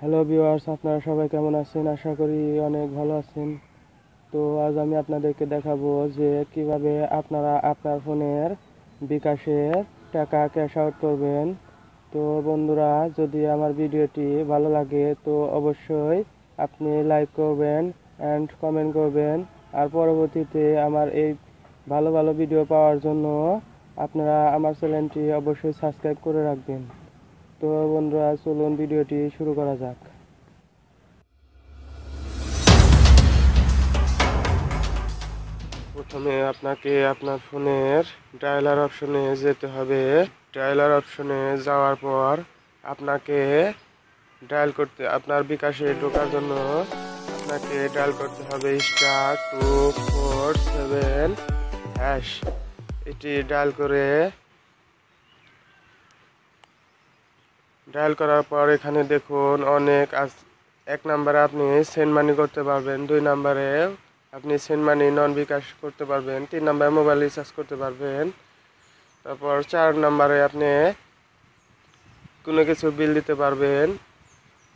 Hello viewers, আপনারা সবাই কেমন আছেন? আশা করি অনেক ভালো আছেন। তো আজ আমি আপনাদেরকে দেখাবো যে কিভাবে আপনারা আপনার ফোনের বিকাশে টাকা ক্যাশ আউট করবেন। তো বন্ধুরা, যদি আমার ভিডিওটি ভালো লাগে তো অবশ্যই আপনি লাইক করবেন অ্যান্ড কমেন্ট করবেন। আর পরবর্তীতে আমার এই ভালো ভালো ভিডিও পাওয়ার জন্য আপনারা আমার চ্যানেলটি অবশ্যই সাবস্ক্রাইব করে রাখবেন। তো বন্ধুরা, চলুন ভিডিওটি শুরু করা যাক। প্রথমে আপনাকে আপনার ফোনের ডায়ালার অপশনে যেতে হবে। ডায়ালার অপশনে যাওয়ার পর আপনাকে আপনার বিকাশে ঢোকার জন্য আপনাকে ডায়াল করতে হবে *247#। এটি ডায়াল করার পর এখানে দেখুন অনেক এক নম্বরে আপনি সেন্ড মানি করতে পারবেন, 2 নম্বরে আপনি সেন্ড মানি নন বিকাশ করতে পারবেন, 3 নম্বরে মোবাইল রিচার্জ করতে পারবেন, তারপর 4 নম্বরে আপনি কোনো কিছু বিল দিতে পারবেন।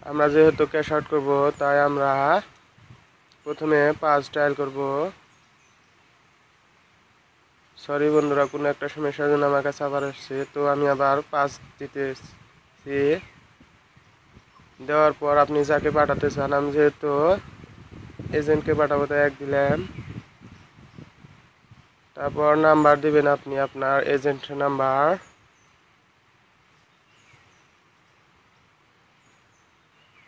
আমরা যেহেতু ক্যাশ আউট করব তাই আমরা প্রথমে 5 ডায়াল করব। সরি বন্ধুরা, কোনো একটা সমস্যার জন্য আমার কাছে আবার আসছে, তো আমি আবার 5 দিতেছি। দেওয়ার পর আপনি যাকে পাঠাতে চান, আমি যেহেতু এজেন্টকে পাঠাবো তাই 1 দিলাম। তারপর নাম্বার দিবেন আপনি আপনার এজেন্টের নাম্বার।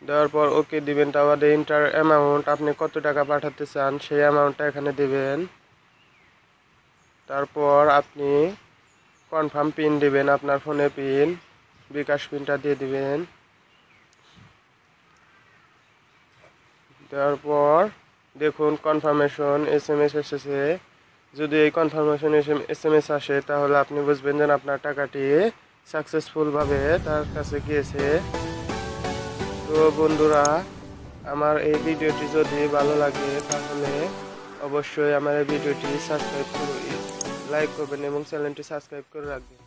দেওয়ার পর ওকে দিবেন। তারপর ইন্টার অ্যামাউন্ট, আপনি কত টাকা পাঠাতে চান সেই অ্যামাউন্টটা এখানে দিবেন। তারপর আপনি কনফার্ম পিন দিবেন, আপনার ফোনে পিন, বিকাশ পিনটা দিয়ে দিবেন। দেওয়ার পর দেখুন কনফার্মেশন SMS এসেছে। যদি এই কনফার্মেশন SMS আসে তাহলে আপনি বুঝবেন যে আপনার টাকাটি সাকসেসফুলভাবে তার কাছে গিয়েছে। তো বন্ধুরা, আমার এই ভিডিওটি যদি ভালো লাগে তাহলে অবশ্যই আমার এই ভিডিওটি লাইক করবেন এবং চ্যানেলটি সাবস্ক্রাইব করে রাখবেন।